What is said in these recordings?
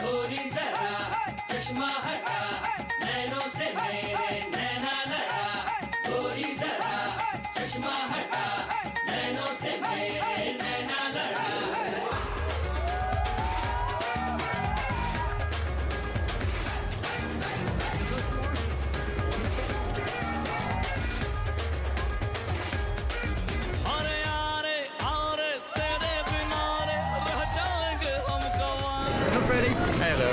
गोरी जरा चश्मा हटा नैनों से मेरे नैना लड़ा गोरी जरा चश्मा हटा नैनों से मेरे नैना लड़ा Hello.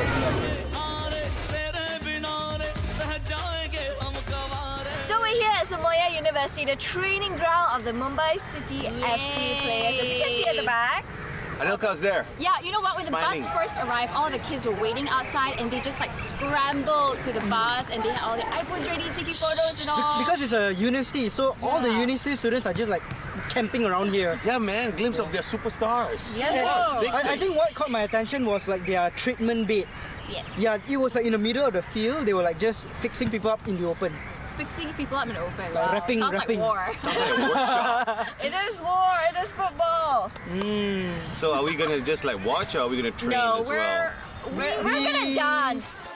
So we're here at Samoya University, the training ground of the Mumbai City FC players. As you can see at the back. Anilka's there. Yeah, you know what? When Smiling. the bus first arrived, all the kids were waiting outside and they just like scrambled to the bus and they had all the iPhones ready, taking photos and all. Because it's a university, so all the university students are just like camping around here. Yeah, man, glimpse of their superstars. Yes, Big I thing. think what caught my attention was like their treatment bed. Yes. Yeah, it was like in the middle of the field. They were like just fixing people up in the open. Fixing people up in the open. Like Wow. rapping. Sounds like war. Sounds like a workshop. It is war. It is football. So are we gonna just like watch or are we gonna train No, as well? we're gonna dance.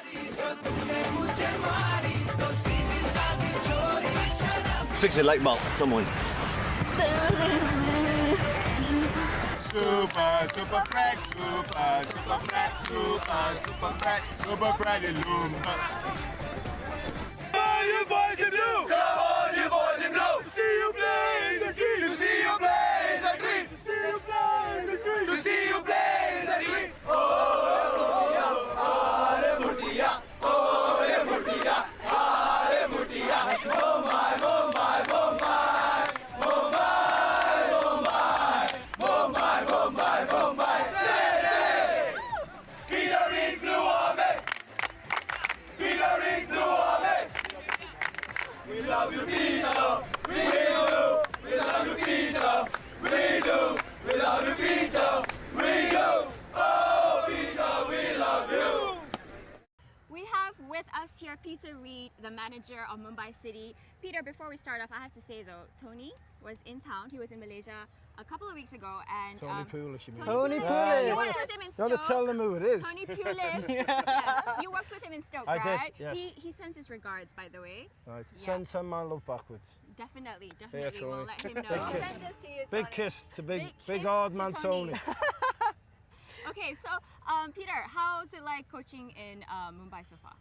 Fix a light bulb, someone. Super, super crack, super, super crack, super, super crack, super crack, Lumba. Come on, you boys in blue! Come on, you boys in blue! To see you blaze and green! To see you blaze and green! To see you blaze and green! To see you blaze and green! Oh, Hare Murtiya! Oh, Hare Murtiya! Hare Murtiya! Oh my, oh my, oh my! Oh my, oh my! Oh my, oh my, oh my! Say it! Peter Reid blue army! Peter Reid blue army! We love you, Peter! We do! We love you, Peter! We do! We love you, Peter! We do! Oh, Peter, we love you! We have with us here Peter Reid, the manager of Mumbai City. Peter, before we start off, I have to say though, Tony was in town. He was in Malaysia a couple of weeks ago, and Tony Pulis, you mean? Tony Pulis. Pulis. Yes, you worked with him in You Stoke. want to tell them who it is? Tony Pulis. Yes, you worked with him in Stoke, I did, right? yes. He sends his regards, by the way. Right. Yeah. Send my love backwards. Definitely, Yeah, definitely. We'll Tony. let him know. Big kiss. Send this to you, Big Tony. kiss to big kiss hard to man Tony. Okay, so Peter, how's it like coaching in Mumbai so far?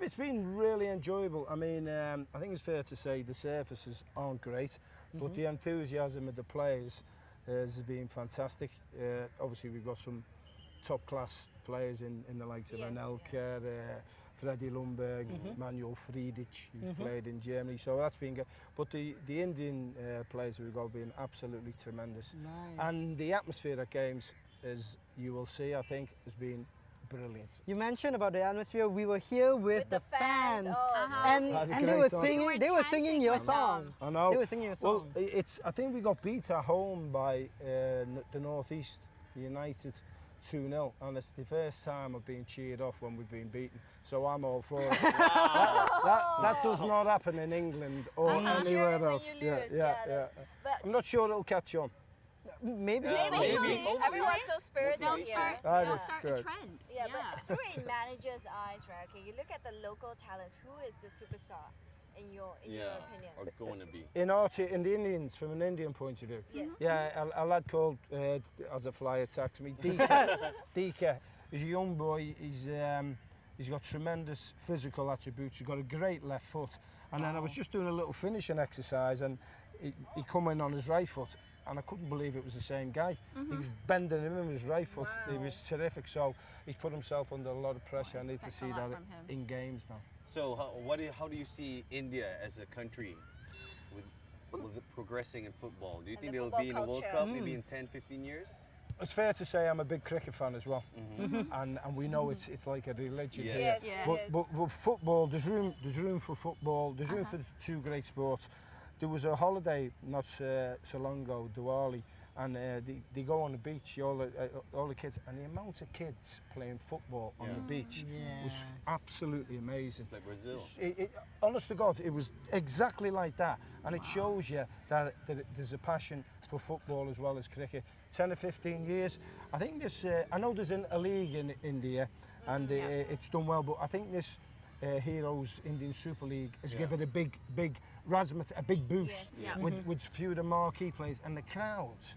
It's been really enjoyable. I mean, I think it's fair to say the surfaces aren't great, but the enthusiasm of the players has been fantastic. Obviously, we've got some top-class players in the likes of Yes, Anelka, Freddie Lundberg, Manuel Friedrich, who's played in Germany. So that's been good. But the Indian players we've got have been absolutely tremendous. Nice. And the atmosphere at games, as you will see, I think, has been brilliant. You mentioned about the atmosphere. We were here with the fans, Oh, and Had a they great were time. singing. were They were chanting singing your them song. I know. They were singing your Well, song. I think we got beat at home by the North East United 2-0, and it's the first time I've been cheered off when we've been beaten. So I'm all for it. that does not happen in England or anywhere else. I'm not sure it'll catch on. Maybe. Maybe. Everyone's so spirited They'll here. start, That they'll is start a good. trend. Yeah, but through a manager's eyes, right? Okay, you look at the local talents. Who is the superstar in your opinion? or going to be. In the Indians, from an Indian point of view. Yes. Yeah, a lad called, as a fly attacks me, Dika. He's a young boy. He's got tremendous physical attributes. He's got a great left foot. And then I was just doing a little finishing exercise, and he come in on his right foot, and I couldn't believe it was the same guy. He was bending him in his right foot. He was terrific. So he's put himself under a lot of pressure. I need to expect see a lot that from him. in games now. So how do you see India as a country with it progressing in football? Do you think the they'll be in a football World culture. Cup maybe in 10, 15 years? It's fair to say I'm a big cricket fan as well, and we know it's like a religion Yes. here. Yes, yes. But football, there's room for football. There's room for the two great sports. There was a holiday not so long ago, Diwali, and they go on the beach, all the kids, and the amount of kids playing football on the beach was absolutely amazing. It's like Brazil. Honest to God, it was exactly like that, and it shows you that there's a passion for football as well as cricket. 10 or 15 years. I think this, I know there's a league in India and it's done well, but I think this Heroes Indian Super League has given a big razzmatazz, a big boost with a few of the marquee players, and the crowds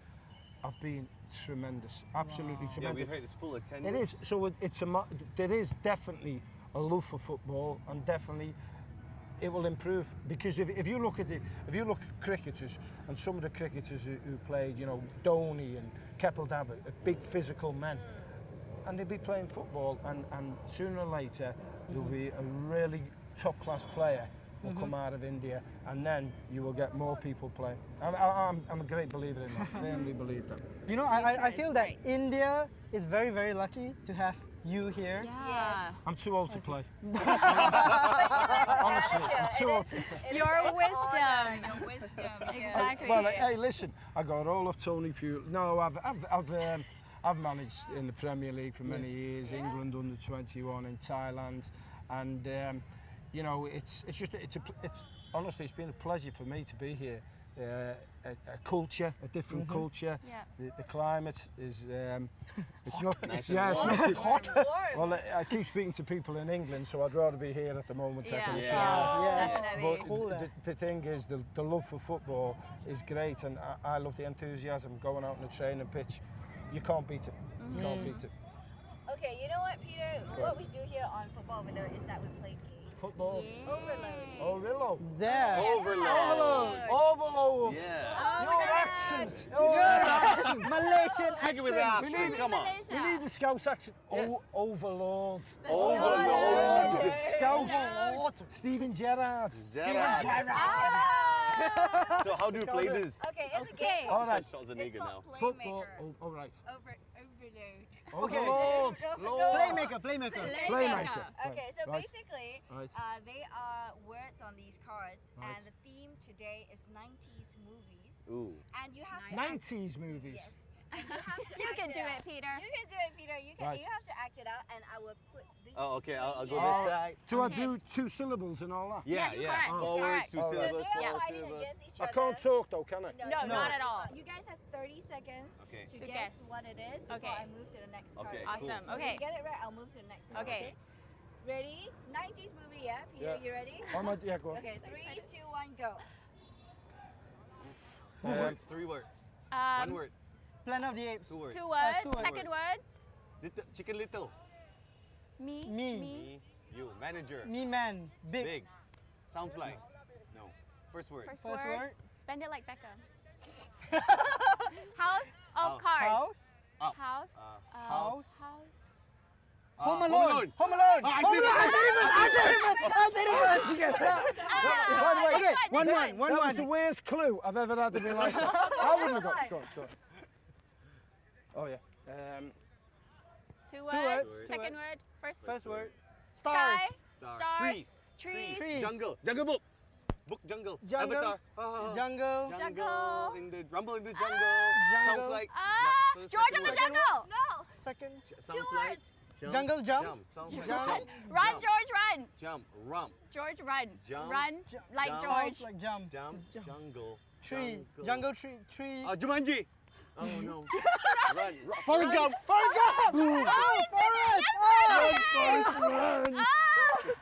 have been tremendous, absolutely Yeah, tremendous. we've heard it's full attendance. It is, so there is definitely a love for football, and definitely it will improve, because if you look at cricketers, and some of the cricketers who played, you know, Dhoni and Kapil Dev, big physical men, and they'll be playing football, and sooner or later there'll be a really top class player will come out of India, and then you will get more people playing. I'm a great believer in that. Firmly believe that. You know, I feel that India is very, very lucky to have you here. Yes. I'm too old to play. Honestly, I'm too old to Your wisdom. Your wisdom. Exactly. Well, hey, listen, I got all of Tony Pugh. No, I've managed in the Premier League for many years, England under 21 in Thailand, and you know, it's honestly, it's been a pleasure for me to be here. A culture, a different culture. Yeah. The climate is it's not Nice it's, and it's warm. not hot. Warm. Well, I keep speaking to people in England, so I'd rather be here at the moment. So I can Yeah. see Yeah. Definitely. But the thing is, the love for football is great, and I love the enthusiasm going out on the training pitch. You can't beat it. You can't beat it. Okay, you know what, Peter? What we do here on Football Overload is that we play games. Football. Overload. Overload. There. Overload. Overload. Yeah. Your accent. Your accent. Malaysian Speaking with the accent, come on. We need the Scouse accent. Overlord. Overload. Scouse. Stephen Gerrard. Gerrard. So how do you play this? Okay, it's a game. All right. Schwarzenegger It's now. called Football. Playmaker. All right. Overload. Overlord. Playmaker. Playmaker. Okay, so Right. basically, Right. they are words on these cards, and the theme today is 90s movies. Ooh. And you have to 90s movies. Yes. And you have to You act can do out. it, Peter. You can do it, Peter. You can. Right. You have to act it out, and I will put these. Oh, okay. I'll go Oh, this side. do I do 2 syllables and all that? Yeah, Yes, yeah. correct, Forwards, correct. 2 All right. So syllables, they are 4 fighting syllables. against each I other. can't talk though, can I? No, not at all. You guys have 30 seconds Okay. to To guess guess. what it is before Okay. I move to the next card. Okay, Awesome. cool. When Okay. you get it right, I'll move to the next card. Okay. Ready? 90s movie, yeah? Peter, Yeah. you ready? Yeah, go on. Okay, 3, 2, 1, go. 2 words, 3 words. 1 word, Planet of the Apes. 2 words. 2 words. 2 words. Second word. Little, chicken little. Me. Me. Me, you. Manager. Me man. Big. Big. Sounds like. No. First word. First First word. word. Bend it like Beckham. House of House. cards. House. Up. House. House. House. Home Alone. Home Alone. Ah, I Home said Alone. it. I did it. Okay, One, this one. one. That was the worst clue I've ever had in my life. I wouldn't have got. Go on. Oh yeah. 2 words. words. Two Second words. word. First word. Sky. Stars. Stars. Trees. Trees. Trees. Jungle. Jungle book. Book jungle. Jungle. Avatar. Ah. Jungle. Jungle. In the rumble in the jungle. Jungle. Sounds like. Ah, so George second of the word. Jungle. No! Second. Sounds Two like. words. Jungle jump. Sounds like Jump. jump. Run, Jump. George, run. Jump. Rump. George, run. Jump. Run like Jump. George. Sounds like jump. Jump. Jungle. Tree. Jungle tree. Tree. Jumanji. Oh no. Run. Forrest Gump. Forrest Gump. Oh, Forrest. Forrest run.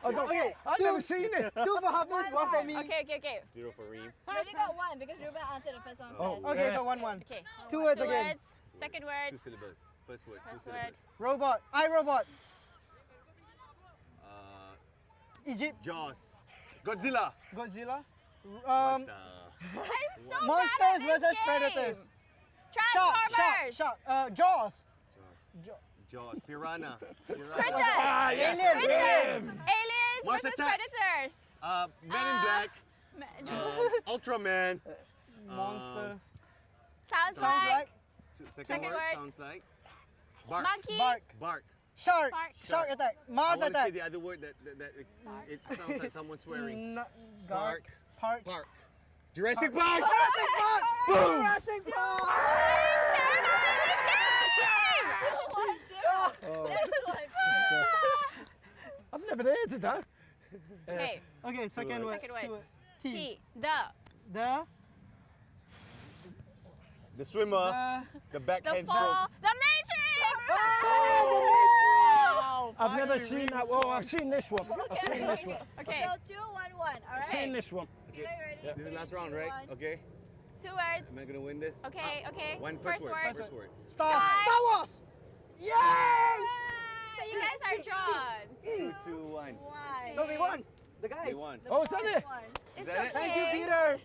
Okay. I've never seen it. 2 for Hafiz, 1 for me. Okay. 0 for Reem. You only got 1 because Ruben answered the first one first. Okay, so 1-1. Okay. 2 words 2 again. words. Second word. 2 syllables. First word. 2 First syllables. word. Robot. iRobot. Egypt. Jaws. Godzilla. Godzilla. What the? I'm so Monsters bad at this versus game. Predators. Transformers. Jaws. Jaws. Piranha. Critters. Alien. Aliens Mars versus Attacks. predators. Men in Black. Ultraman. Monster. Sounds Sounds like Second word. word. Sounds like. Bark. monkey. Bark. Shark. Shark. Shark attack. I Mars want to say attack. the other word that it sounds like someone swearing. Park. Park. Jurassic Park. Boom. Jurassic Park. I've never heard of that. Okay. Okay, second word. Second word. T. T. The. The. the swimmer, the The backhand fall, stroke. the Matrix! Wow, I've never finally seen reached that. Oh, one. I've seen this one. I've seen this one. Okay, So 2, 1, 1. All right. I've seen this one. Okay, ready? This is the last round, 3, 2, right? 1. Okay. 2 words. Am I gonna win this? Okay, okay. One First word. word. First word. Star Wars! Yay! So you guys are drawn. 2, 2, 1. Why? So we won. The guys. They won. Oh, is that it? It's that it? okay. Thank you, Peter.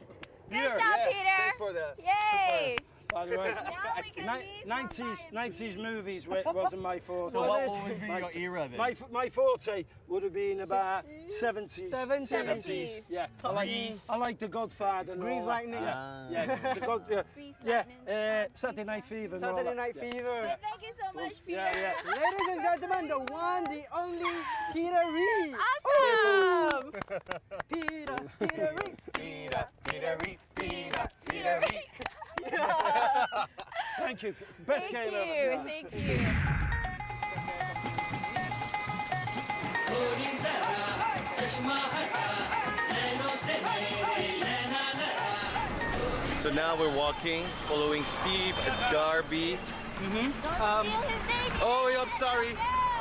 Good job, yeah, Peter. Thanks for the Yay! By the way, Now we can leave 90s, Mumbai and 90s please. movies wasn't my forte. So what would be your era then? My forte would have been about 70s. 70s. Yeah, Grease. I like The Godfather. And Grease all lightning. That. Yeah, The God. Grease Yeah, lightning. Saturday Night Fever. and all Saturday that. Night Yeah. Fever. Thank you so much, Peter. Yeah, yeah. Ladies and gentlemen, the one, the only Peter Reid. Awesome! Peter Reid. Peter Reid, Peter. Peter Reid. Thank you. Best Thank game you, ever. thank you. थोड़ी जरा चश्मा हटा नैनों से मेरे नैना लड़ा So now we're walking, following Steve Darby. Feel his baby. Oh, yeah, I'm sorry.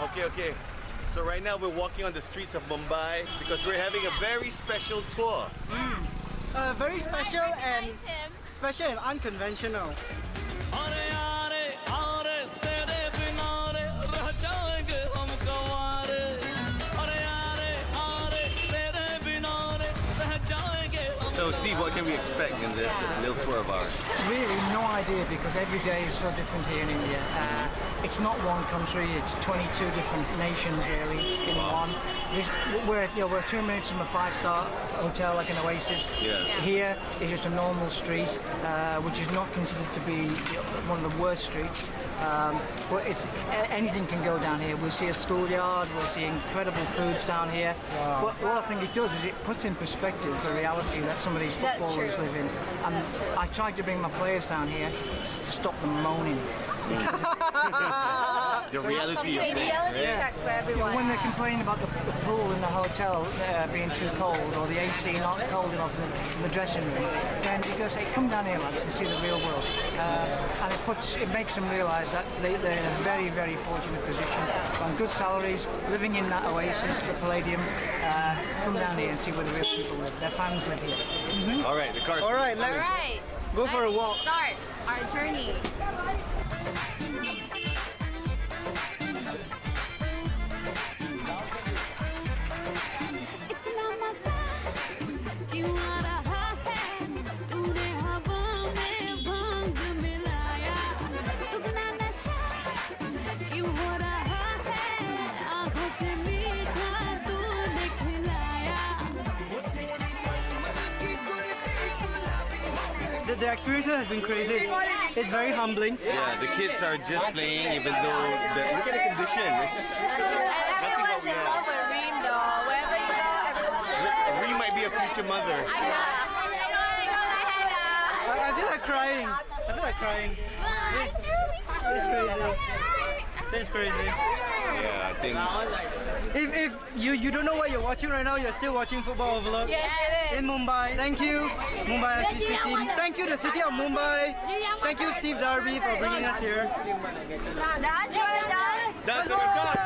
Okay, okay. So right now we're walking on the streets of Mumbai because we're having a very special tour. Very special and Recognize him. special and unconventional. अरे यारे आरे तेरे बिना रे रह जाएंगे हम गंवारे अरे यारे आरे तेरे बिना रे रह जाएंगे हम So Steve, what can we expect in this little tour of ours? Really, no idea because every day is so different here in India. It's not one country; it's 22 different nations really in one. We're 2 minutes from a 5-star hotel, like an oasis. Yeah. Here is just a normal street, which is not considered to be one of the worst streets. But anything can go down here. We'll see a schoolyard. We'll see incredible foods down here. But what I think it does is it puts in perspective the reality that some of these That's footballers true. live in. And I tried to bring my players down here to stop them moaning. The reality of Okay, things, reality right? check for everyone. When they complain about the pool in the hotel being too cold or the AC not cold enough in the dressing room, then you go say, come down here, lads, and see the real world. And it makes them realise that they're in a very, very fortunate position, on good salaries, living in that oasis, the Palladium. Come down here and see where the real people live. Their fans live here. All right, the car's All right, All let's right. go for a let's walk. Start our journey. इतना मजा क्यों आ रहा है तूने हवा में भांग मिलाया दुगना नशा क्यों हो रहा है आंखों से मीठा तूने खिलाया The experience has been crazy. It's very humbling. Yeah, the kids are just playing even though look at the condition. It's And nothing what everyone's we in love have. with Reem though. Wherever you go, everyone's Ree might be a future mother. I feel like crying. I feel like crying. It's crazy. It's crazy. Yeah, I think. If you don't know what you're watching right now, you're still watching Football Overload. Yes, it is. In Mumbai. Thank you, Mumbai FC City. Thank you, the city of Mumbai. Thank you, Steve Darby, for bringing us here. Dance, you wanna dance? That's what I've got.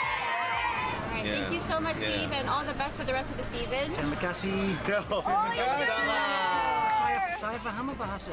Alright, Yeah. thank you so much, Yeah. Steve, and all the best for the rest of the season. Terima kasih. No. Saya faham bahasa.